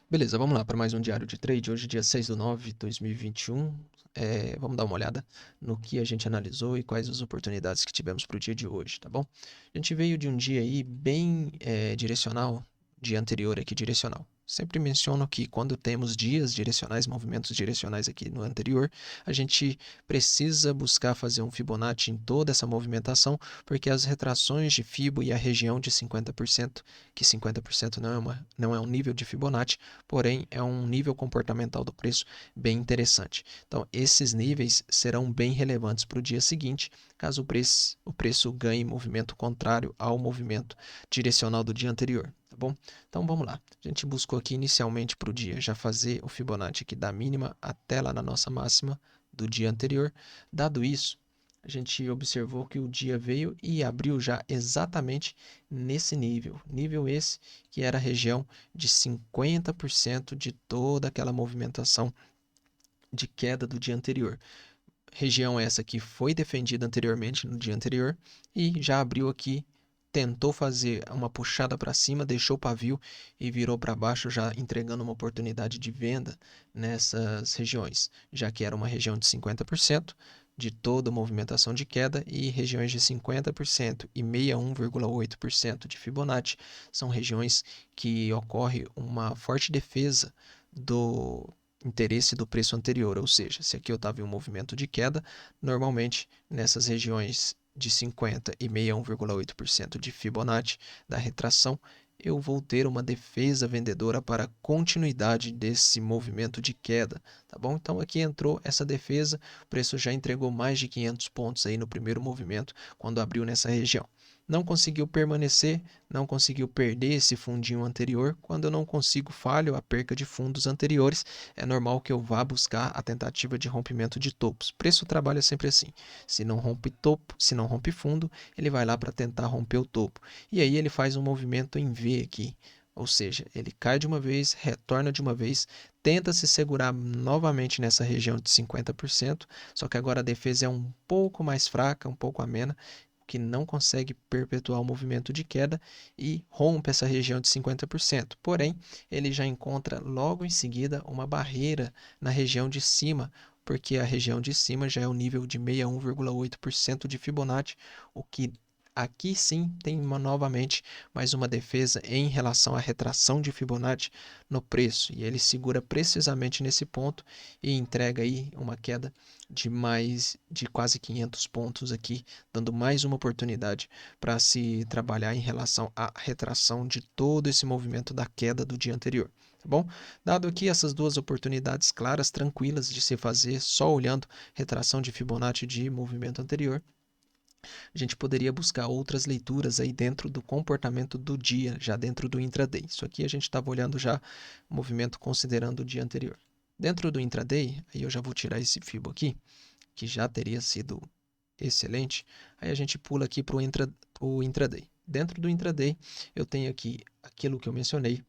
Beleza, vamos lá para mais um diário de trade. Hoje, dia 6/9/2021. Vamos dar uma olhada no que a gente analisou e quais as oportunidades que tivemos para o dia de hoje, tá bom? A gente veio de um dia aí bem direcional, dia anterior aqui direcional. Sempre menciono que quando temos dias direcionais, movimentos direcionais aqui no anterior, a gente precisa buscar fazer um Fibonacci em toda essa movimentação, porque as retrações de Fibo e a região de 50%, que 50% não é um nível de Fibonacci, porém é um nível comportamental do preço bem interessante. Então, esses níveis serão bem relevantes para o dia seguinte, caso o preço ganhe movimento contrário ao movimento direcional do dia anterior. Tá bom? Então vamos lá. A gente buscou aqui inicialmente para o dia já fazer o Fibonacci aqui da mínima até lá na nossa máxima do dia anterior. Dado isso, a gente observou que o dia veio e abriu já exatamente nesse nível. Nível esse que era a região de 50% de toda aquela movimentação de queda do dia anterior. Região essa que foi defendida anteriormente no dia anterior e já abriu aqui, tentou fazer uma puxada para cima, deixou o pavio e virou para baixo, já entregando uma oportunidade de venda nessas regiões, já que era uma região de 50% de toda a movimentação de queda e regiões de 50% e 61,8% de Fibonacci são regiões que ocorre uma forte defesa do interesse do preço anterior, ou seja, se aqui eu estava em um movimento de queda, normalmente nessas regiões de 50 e 61,8% de Fibonacci da retração, eu vou ter uma defesa vendedora para a continuidade desse movimento de queda, tá bom? Então aqui entrou essa defesa, o preço já entregou mais de 500 pontos aí no primeiro movimento, quando abriu nessa região. Não conseguiu permanecer, não conseguiu perder esse fundinho anterior. Quando eu não consigo falho a perca de fundos anteriores, é normal que eu vá buscar a tentativa de rompimento de topos. Preço trabalha sempre assim. Se não rompe topo, se não rompe fundo, ele vai lá para tentar romper o topo. E aí ele faz um movimento em V aqui. Ou seja, ele cai de uma vez, retorna de uma vez, tenta se segurar novamente nessa região de 50%, só que agora a defesa é um pouco mais fraca, um pouco amena, que não consegue perpetuar o movimento de queda e rompe essa região de 50%. Porém, ele já encontra logo em seguida uma barreira na região de cima, porque a região de cima já é o nível de 61,8% de Fibonacci, o que aqui sim tem novamente mais uma defesa em relação à retração de Fibonacci no preço, e ele segura precisamente nesse ponto e entrega aí uma queda de mais de quase 500 pontos aqui, dando mais uma oportunidade para se trabalhar em relação à retração de todo esse movimento da queda do dia anterior. Tá bom? Dado aqui essas duas oportunidades claras, tranquilas de se fazer, só olhando retração de Fibonacci de movimento anterior, a gente poderia buscar outras leituras aí dentro do comportamento do dia, já dentro do intraday. Isso aqui a gente estava olhando já o movimento considerando o dia anterior. Dentro do intraday, aí eu já vou tirar esse Fibo aqui, que já teria sido excelente. Aí a gente pula aqui para o intraday. Dentro do intraday, eu tenho aqui aquilo que eu mencionei,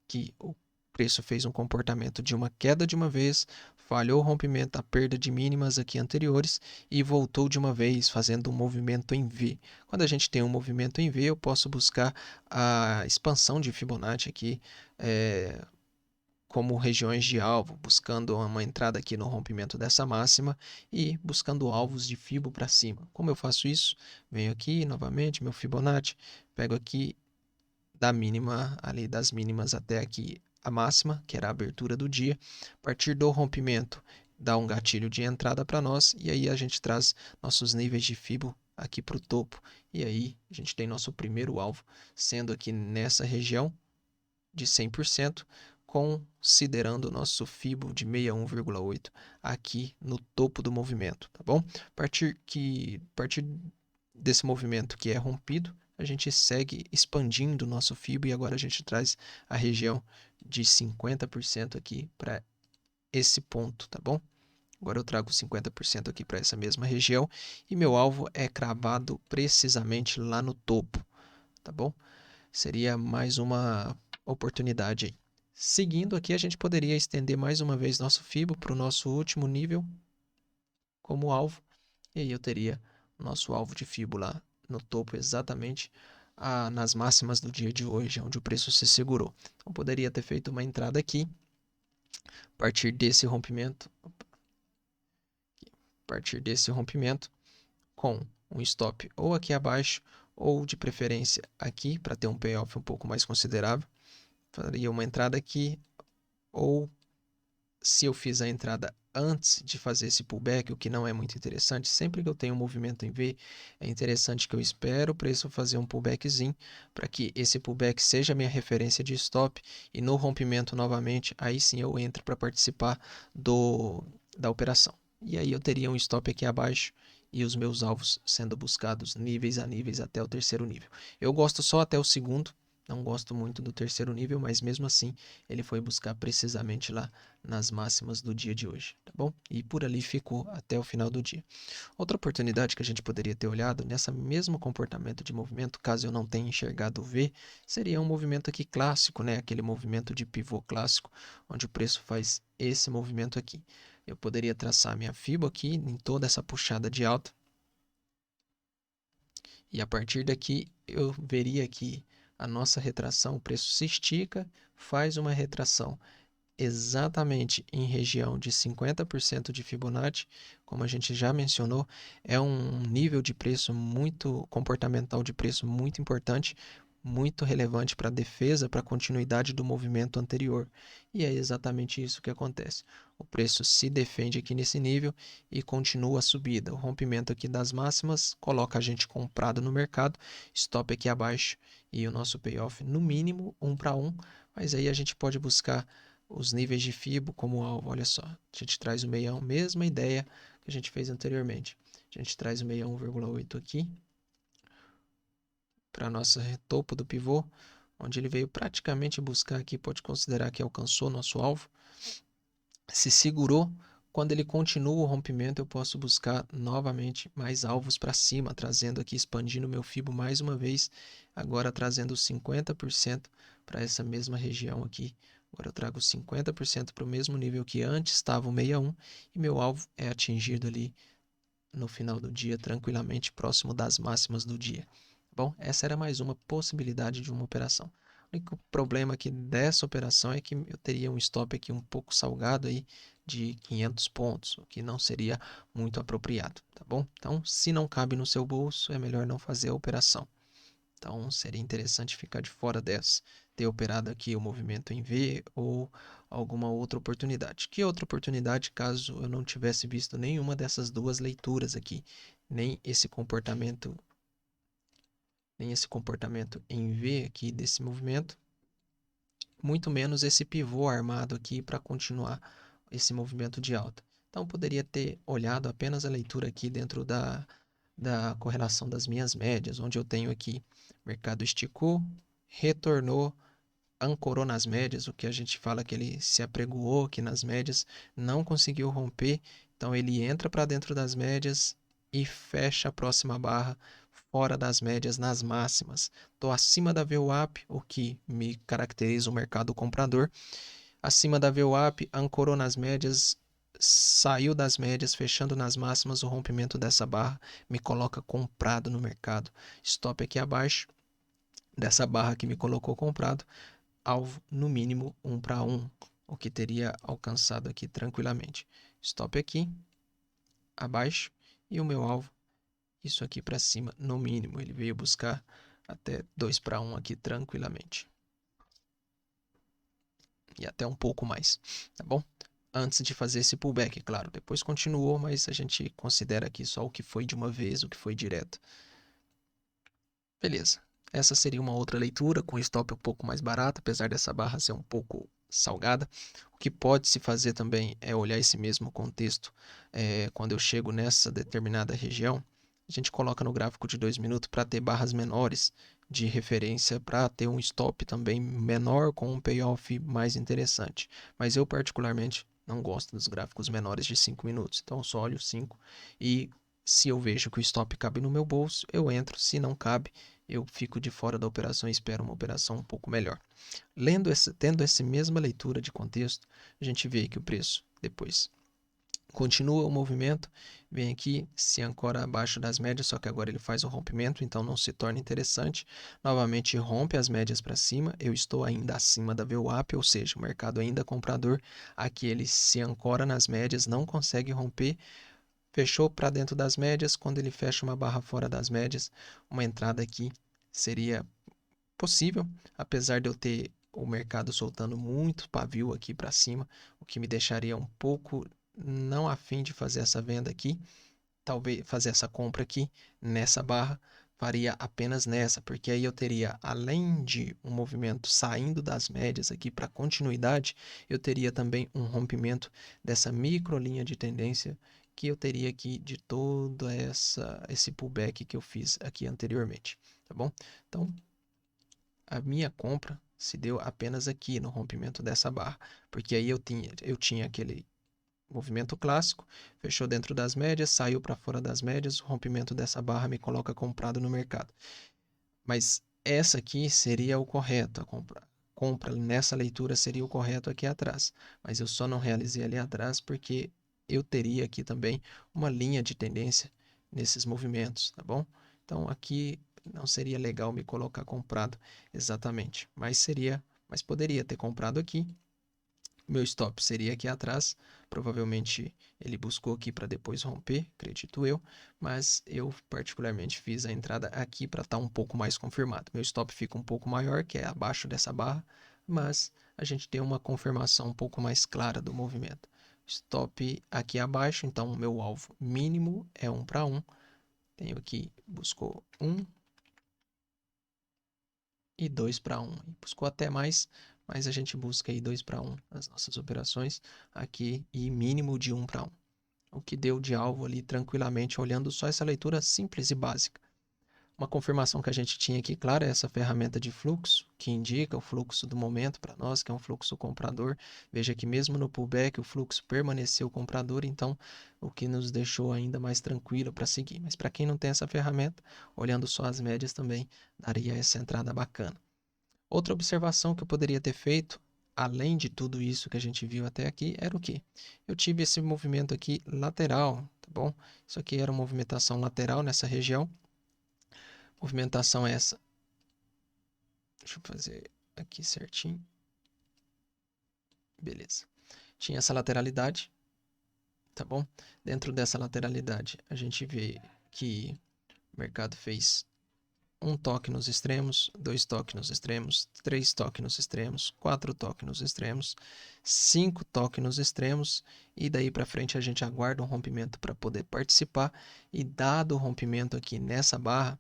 que o preço fez um comportamento de uma queda de uma vez, falhou o rompimento, a perda de mínimas aqui anteriores e voltou de uma vez, fazendo um movimento em V. Quando a gente tem um movimento em V, eu posso buscar a expansão de Fibonacci aqui, como regiões de alvo, buscando uma entrada aqui no rompimento dessa máxima e buscando alvos de Fibo para cima. Como eu faço isso? Venho aqui novamente, meu Fibonacci, pego aqui da mínima, ali das mínimas até aqui a máxima, que era a abertura do dia. A partir do rompimento, dá um gatilho de entrada para nós e aí a gente traz nossos níveis de Fibo aqui para o topo. E aí a gente tem nosso primeiro alvo, sendo aqui nessa região de 100%, considerando o nosso Fibo de 61,8 aqui no topo do movimento, tá bom? A partir desse movimento que é rompido, a gente segue expandindo o nosso Fibo e agora a gente traz a região de 50% aqui para esse ponto, tá bom? Agora eu trago 50% aqui para essa mesma região e meu alvo é cravado precisamente lá no topo, tá bom? Seria mais uma oportunidade aí. Seguindo aqui, a gente poderia estender mais uma vez nosso Fibo para o nosso último nível como alvo. E aí eu teria o nosso alvo de Fibo lá no topo exatamente nas máximas do dia de hoje, onde o preço se segurou. Então, poderia ter feito uma entrada aqui, a partir desse rompimento, com um stop ou aqui abaixo, ou de preferência aqui, para ter um payoff um pouco mais considerável. Faria uma entrada aqui, ou se eu fiz a entrada antes de fazer esse pullback, o que não é muito interessante, sempre que eu tenho um movimento em V, é interessante que eu espero o preço fazer um pullbackzinho, para que esse pullback seja a minha referência de stop, e no rompimento novamente, aí sim eu entro para participar da operação. E aí eu teria um stop aqui abaixo, e os meus alvos sendo buscados níveis a níveis até o terceiro nível. Eu gosto só até o segundo, não gosto muito do terceiro nível, mas mesmo assim ele foi buscar precisamente lá nas máximas do dia de hoje, tá bom? E por ali ficou até o final do dia. Outra oportunidade que a gente poderia ter olhado nessa mesmo comportamento de movimento, caso eu não tenha enxergado o V, seria um movimento aqui clássico, né? Aquele movimento de pivô clássico, onde o preço faz esse movimento aqui. Eu poderia traçar minha FIBO aqui em toda essa puxada de alta. E a partir daqui eu veria aqui a nossa retração, o preço se estica, faz uma retração exatamente em região de 50% de Fibonacci, como a gente já mencionou, é um nível de preço muito comportamental de preço muito importante, muito relevante para a defesa, para a continuidade do movimento anterior. E é exatamente isso que acontece. O preço se defende aqui nesse nível e continua a subida. O rompimento aqui das máximas coloca a gente comprado no mercado, stop aqui abaixo e o nosso payoff no mínimo 1 para 1, mas aí a gente pode buscar os níveis de FIBO como alvo. Olha só, a gente traz o 61, mesma ideia que a gente fez anteriormente. A gente traz o 61,8 aqui para nosso topo do pivô, onde ele veio praticamente buscar aqui, pode considerar que alcançou nosso alvo, se segurou. Quando ele continua o rompimento, eu posso buscar novamente mais alvos para cima, trazendo aqui, expandindo meu FIBO mais uma vez, agora trazendo 50% para essa mesma região aqui. Agora eu trago 50% para o mesmo nível que antes estava o 61, e meu alvo é atingido ali no final do dia, tranquilamente, próximo das máximas do dia. Bom, essa era mais uma possibilidade de uma operação. O único problema aqui dessa operação é que eu teria um stop aqui um pouco salgado aí de 500 pontos, o que não seria muito apropriado, tá bom? Então, se não cabe no seu bolso, é melhor não fazer a operação. Então, seria interessante ficar de fora dessa, ter operado aqui o movimento em V ou alguma outra oportunidade. Que outra oportunidade, caso eu não tivesse visto nenhuma dessas duas leituras aqui, nem esse comportamento em V aqui desse movimento, muito menos esse pivô armado aqui para continuar esse movimento de alta. Então, poderia ter olhado apenas a leitura aqui dentro da correlação das minhas médias, onde eu tenho aqui mercado esticou, retornou, ancorou nas médias, o que a gente fala que ele se apregoou aqui nas médias, não conseguiu romper, então ele entra para dentro das médias e fecha a próxima barra fora das médias nas máximas. Estou acima da VWAP, o que me caracteriza o mercado comprador. Acima da VWAP, ancorou nas médias, saiu das médias, fechando nas máximas, o rompimento dessa barra me coloca comprado no mercado. Stop aqui abaixo dessa barra que me colocou comprado, alvo no mínimo 1 para 1, o que teria alcançado aqui tranquilamente. Stop aqui, abaixo, e o meu alvo, isso aqui para cima, no mínimo. Ele veio buscar até 2 para 1 aqui tranquilamente. E até um pouco mais, tá bom? Antes de fazer esse pullback, claro. Depois continuou, mas a gente considera aqui só o que foi de uma vez, o que foi direto. Beleza. Essa seria uma outra leitura com stop um pouco mais barato, apesar dessa barra ser um pouco salgada. O que pode se fazer também é olhar esse mesmo contexto quando eu chego nessa determinada região. A gente coloca no gráfico de 2 minutos para ter barras menores de referência, para ter um stop também menor com um payoff mais interessante. Mas eu particularmente não gosto dos gráficos menores de 5 minutos, então eu só olho 5 e se eu vejo que o stop cabe no meu bolso, eu entro. Se não cabe, eu fico de fora da operação e espero uma operação um pouco melhor. Tendo essa mesma leitura de contexto, a gente vê que o preço depois Continua o movimento, vem aqui, se ancora abaixo das médias, só que agora ele faz o rompimento, então não se torna interessante. Novamente rompe as médias para cima, eu estou ainda acima da VWAP, ou seja, o mercado ainda comprador. Aqui ele se ancora nas médias, não consegue romper, fechou para dentro das médias. Quando ele fecha uma barra fora das médias, uma entrada aqui seria possível, apesar de eu ter o mercado soltando muito pavio aqui para cima, o que me deixaria um pouco não afim de fazer essa venda aqui, talvez fazer essa compra aqui nessa barra, faria apenas nessa, porque aí eu teria, além de um movimento saindo das médias aqui para continuidade, eu teria também um rompimento dessa micro linha de tendência que eu teria aqui de todo esse pullback que eu fiz aqui anteriormente, tá bom? Então, a minha compra se deu apenas aqui no rompimento dessa barra, porque aí eu tinha aquele movimento clássico, fechou dentro das médias, saiu para fora das médias, o rompimento dessa barra me coloca comprado no mercado. Mas essa aqui seria o correto, a compra nessa leitura seria o correto aqui atrás, mas eu só não realizei ali atrás porque eu teria aqui também uma linha de tendência nesses movimentos, tá bom? Então aqui não seria legal me colocar comprado exatamente, mas poderia ter comprado aqui. Meu stop seria aqui atrás, provavelmente ele buscou aqui para depois romper, acredito eu, mas eu particularmente fiz a entrada aqui para estar um pouco mais confirmado. Meu stop fica um pouco maior, que é abaixo dessa barra, mas a gente tem uma confirmação um pouco mais clara do movimento. Stop aqui abaixo, então o meu alvo mínimo é 1 para 1. Tenho aqui, buscou 1 e 2 para 1. Buscou até mais, mas a gente busca aí 2 para 1 nas nossas operações aqui e mínimo de 1 para 1. O que deu de alvo ali tranquilamente, olhando só essa leitura simples e básica. Uma confirmação que a gente tinha aqui, claro, é essa ferramenta de fluxo, que indica o fluxo do momento para nós, que é um fluxo comprador. Veja que mesmo no pullback o fluxo permaneceu comprador, então o que nos deixou ainda mais tranquilo para seguir. Mas para quem não tem essa ferramenta, olhando só as médias também, daria essa entrada bacana. Outra observação que eu poderia ter feito, além de tudo isso que a gente viu até aqui, era o quê? Eu tive esse movimento aqui lateral, tá bom? Isso aqui era uma movimentação lateral nessa região. Movimentação essa. Deixa eu fazer aqui certinho. Beleza. Tinha essa lateralidade, tá bom? Dentro dessa lateralidade, a gente vê que o mercado fez um toque nos extremos, 2 toques nos extremos, 3 toques nos extremos, 4 toques nos extremos, 5 toques nos extremos, e daí para frente a gente aguarda um rompimento para poder participar, e dado o rompimento aqui nessa barra,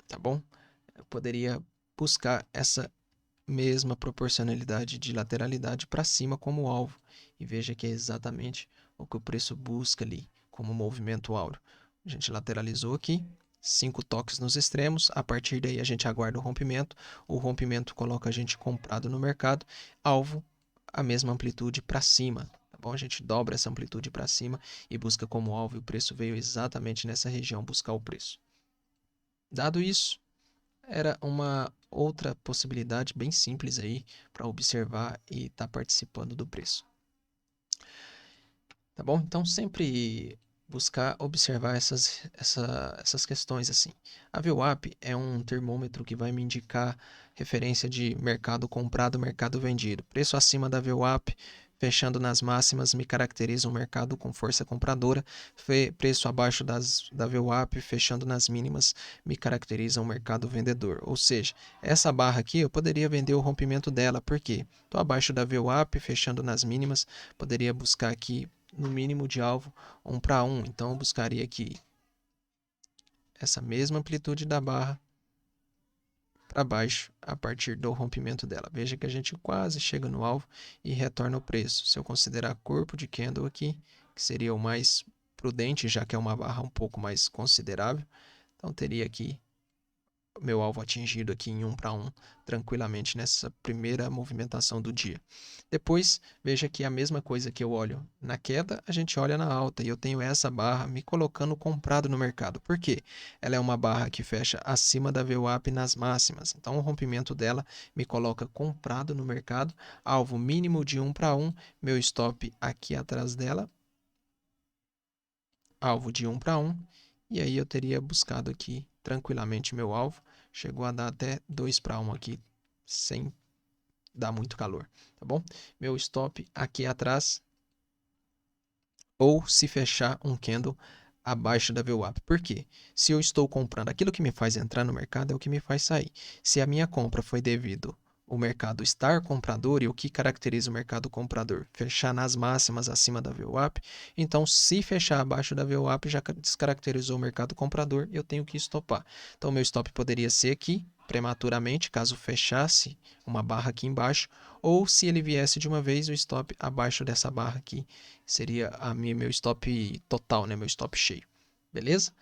tá bom? Eu poderia buscar essa mesma proporcionalidade de lateralidade para cima como alvo, e veja que é exatamente o que o preço busca ali como movimento áureo. A gente lateralizou aqui, 5 toques nos extremos, a partir daí a gente aguarda o rompimento coloca a gente comprado no mercado, alvo a mesma amplitude para cima, tá bom? A gente dobra essa amplitude para cima e busca como alvo, e o preço veio exatamente nessa região buscar o preço. Dado isso, era uma outra possibilidade bem simples aí para observar e estar participando do preço. Tá bom? Então sempre buscar observar essas questões assim. A VWAP é um termômetro que vai me indicar referência de mercado comprado, mercado vendido. Preço acima da VWAP, fechando nas máximas, me caracteriza um mercado com força compradora. Preço abaixo da VWAP, fechando nas mínimas, me caracteriza um mercado vendedor. Ou seja, essa barra aqui eu poderia vender o rompimento dela. Por quê? Estou abaixo da VWAP, fechando nas mínimas, poderia buscar aqui no mínimo de alvo 1 para 1. Então eu buscaria aqui essa mesma amplitude da barra para baixo a partir do rompimento dela. Veja que a gente quase chega no alvo e retorna o preço. Se eu considerar corpo de candle aqui, que seria o mais prudente, já que é uma barra um pouco mais considerável, então teria aqui meu alvo atingido aqui em 1 para 1, tranquilamente nessa primeira movimentação do dia. Depois, veja que a mesma coisa que eu olho na queda, a gente olha na alta, e eu tenho essa barra me colocando comprado no mercado. Por quê? Ela é uma barra que fecha acima da VWAP nas máximas, então o rompimento dela me coloca comprado no mercado, alvo mínimo de 1 para 1, meu stop aqui atrás dela, alvo de 1 para 1, e aí eu teria buscado aqui tranquilamente meu alvo. Chegou a dar até 2 para 1 aqui, sem dar muito calor, tá bom? Meu stop aqui atrás, ou se fechar um candle abaixo da VWAP. Por quê? Se eu estou comprando, aquilo que me faz entrar no mercado é o que me faz sair. Se a minha compra foi devido ao mercado estar comprador, e o que caracteriza o mercado comprador? Fechar nas máximas acima da VWAP. Então, se fechar abaixo da VWAP, já descaracterizou o mercado comprador, eu tenho que estopar. Então, meu stop poderia ser aqui, prematuramente, caso fechasse uma barra aqui embaixo, ou se ele viesse de uma vez, o stop abaixo dessa barra aqui seria meu stop total, né? Meu stop cheio. Beleza?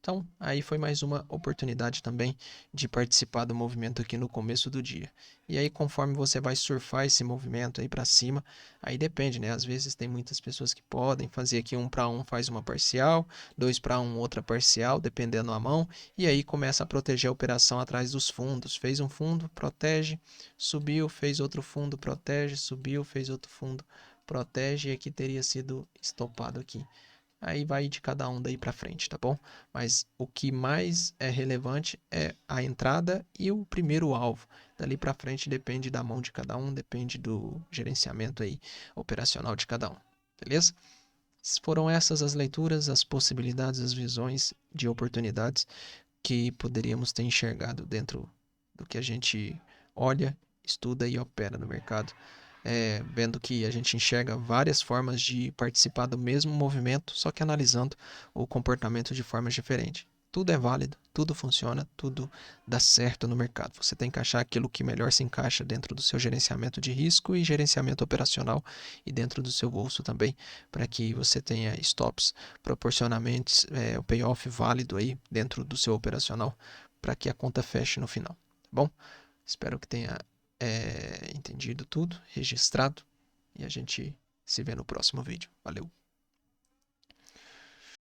Então, aí foi mais uma oportunidade também de participar do movimento aqui no começo do dia. E aí, conforme você vai surfar esse movimento aí para cima, aí depende, né? Às vezes tem muitas pessoas que podem fazer aqui 1 para 1 faz uma parcial, 2 para 1 outra parcial, dependendo da mão, e aí começa a proteger a operação atrás dos fundos. Fez um fundo, protege, subiu, fez outro fundo, protege, subiu, fez outro fundo, protege, e aqui teria sido estopado aqui. Aí vai de cada um daí para frente, tá bom? Mas o que mais é relevante é a entrada e o primeiro alvo. Dali para frente depende da mão de cada um, depende do gerenciamento aí operacional de cada um. Beleza? Foram essas as leituras, as possibilidades, as visões de oportunidades que poderíamos ter enxergado dentro do que a gente olha, estuda e opera no mercado. Vendo que a gente enxerga várias formas de participar do mesmo movimento, só que analisando o comportamento de formas diferentes. Tudo é válido, tudo funciona, tudo dá certo no mercado. Você tem que achar aquilo que melhor se encaixa dentro do seu gerenciamento de risco e gerenciamento operacional, e dentro do seu bolso também, para que você tenha stops proporcionalmente, o payoff válido aí dentro do seu operacional, para que a conta feche no final. Tá bom? Espero que tenha entendido tudo, registrado, e a gente se vê no próximo vídeo. Valeu!